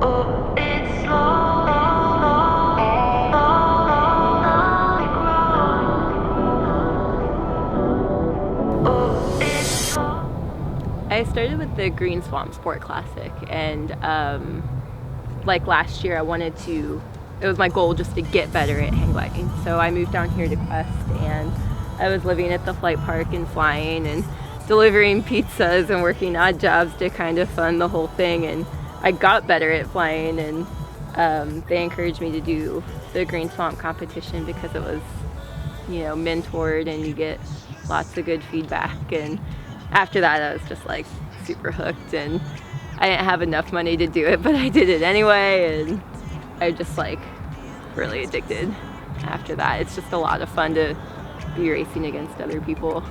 Oh, it's slow. I started with the Green Swamp Sport Classic, and like last year I wanted to, it was my goal just to get better at hang gliding. So I moved down here to Quest, and I was living at the flight park and flying and delivering pizzas and working odd jobs to kind of fund the whole thing, and I got better at flying, and they encouraged me to do the Green Swamp competition because it was, you know, mentored and you get lots of good feedback. And after that I was just like super hooked, and I didn't have enough money to do it, but I did it anyway, and I just like really addicted after that. It's just a lot of fun to be racing against other people.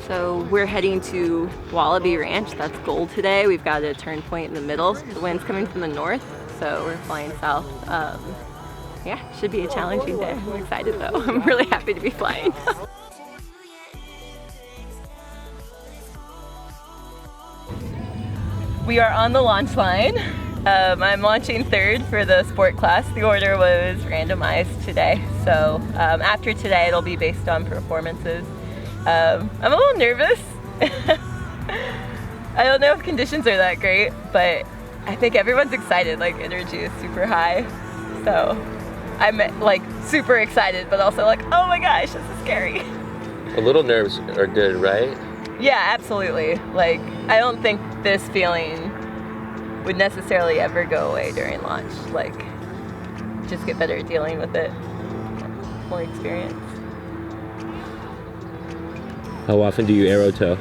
So we're heading to Wallaby Ranch. That's goal today. We've got a turn point in the middle. The wind's coming from the north, so we're flying south. Yeah, should be a challenging day. I'm excited though. I'm really happy to be flying. We are on the launch line. I'm launching third for the sport class. The order was randomized today, so after today it'll be based on performances. I'm a little nervous. I don't know if conditions are that great, but I think everyone's excited. Like, energy is super high, so I'm like super excited, but also like, oh my gosh, this is scary. A little nerves are good, right? Yeah, absolutely. Like, I don't think this feeling would necessarily ever go away during launch. Like, just get better at dealing with it. More experience. How often do you aero tow?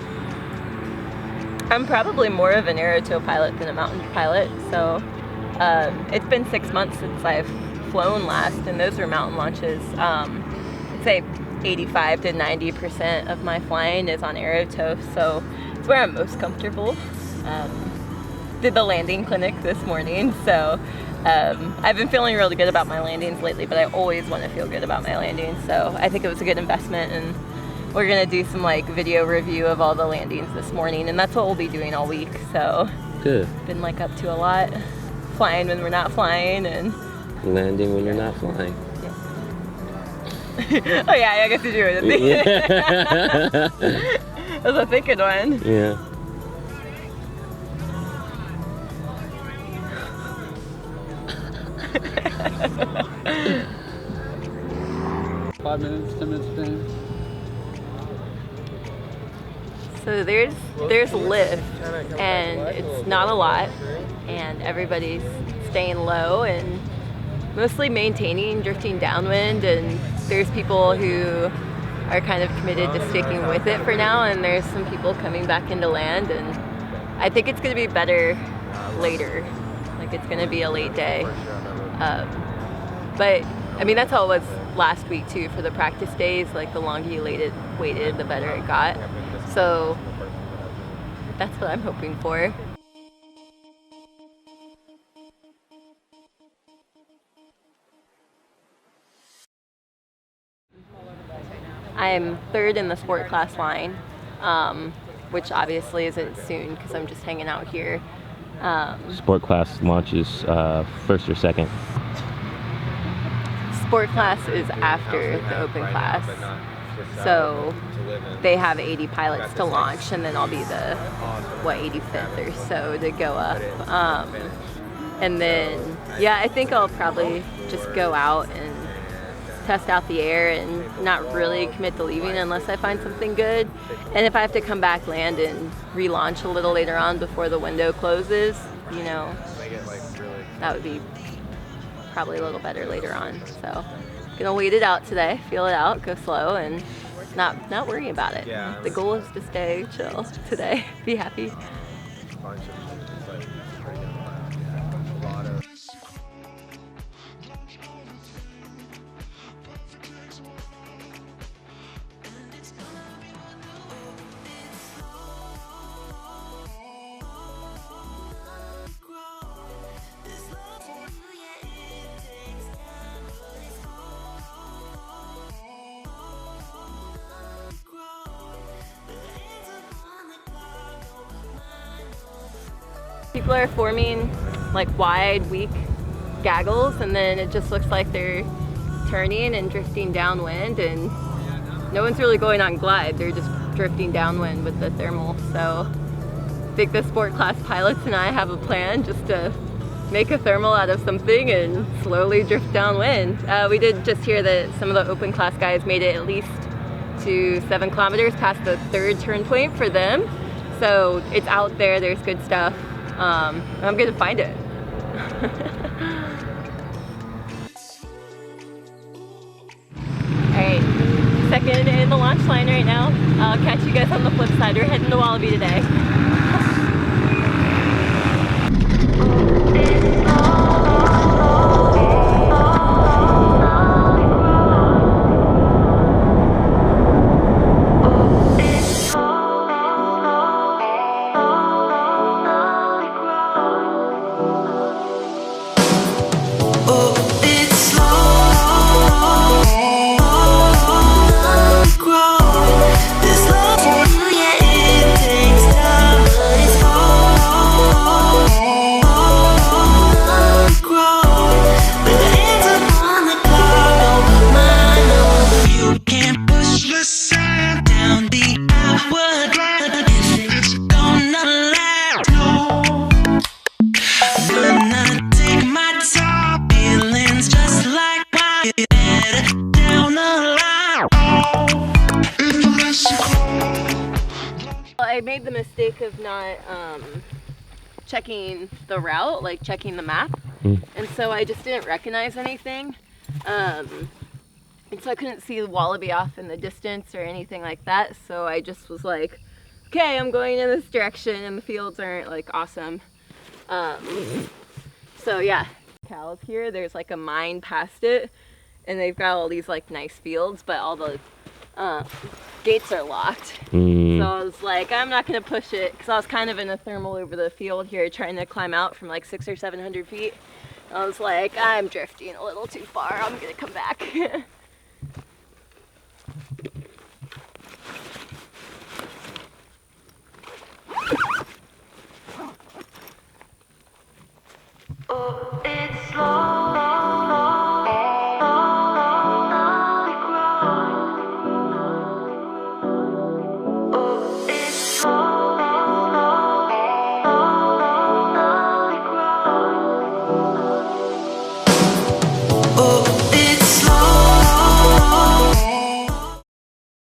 I'm probably more of an aero tow pilot than a mountain pilot, so it's been 6 months since I've flown last, and those were mountain launches. I'd say 85 to 90% of my flying is on aero tow, so it's where I'm most comfortable. Did the landing clinic this morning, so I've been feeling really good about my landings lately, but I always want to feel good about my landings, so I think it was a good investment, and we're gonna do some like video review of all the landings this morning, and that's what we'll be doing all week. So good. Been like up to a lot, flying when we're not flying, and landing when you're not flying. Yeah. Oh yeah, I guess you do it. Yeah. That was a thinking one. Yeah. Five minutes, 10 minutes, 10. So there's lift, and it's not a lot, and everybody's staying low and mostly maintaining, drifting downwind, and there's people who are kind of committed to sticking with it for now, and there's some people coming back into land, and I think it's going to be better later. Like, it's going to be a late day. But I mean, that's how it was last week too for the practice days. Like, the longer you waited, the better it got. So that's what I'm hoping for. I'm third in the sport class line, which obviously isn't soon because I'm just hanging out here. Sport class launches first or second? Sport class is after the open class. So they have 80 pilots to launch, and then I'll be the 85th or so to go up. And then, yeah, I think I'll probably just go out and test out the air and not really commit to leaving unless I find something good. And if I have to come back, land, and relaunch a little later on before the window closes, you know, that would be probably a little better later on. So gonna wait it out today, feel it out, go slow, and not worry about it. The goal is to stay chill today, be happy. People are forming like wide, weak gaggles, and then it just looks like they're turning and drifting downwind, and no one's really going on glide. They're just drifting downwind with the thermal. So I think the sport class pilots and I have a plan just to make a thermal out of something and slowly drift downwind. We did just hear that some of the open class guys made it at least to 7 kilometers past the 3rd turn point for them. So it's out there, there's good stuff. I'm gonna find it. Alright, second in the launch line right now. I'll catch you guys on the flip side. We're heading to Wallaby today. I made the mistake of not checking the route, like checking the map, and so I just didn't recognize anything, and so I couldn't see the wallaby off in the distance or anything like that. So I just was like, okay, I'm going in this direction, and the fields aren't like awesome. So yeah, cows here, there's like a mine past it, and they've got all these like nice fields, but all the gates are locked. So I was like, I'm not gonna push it, because I was kind of in a thermal over the field here trying to climb out from like 600 or 700 feet. I was like, I'm drifting a little too far, I'm gonna come back. Oh,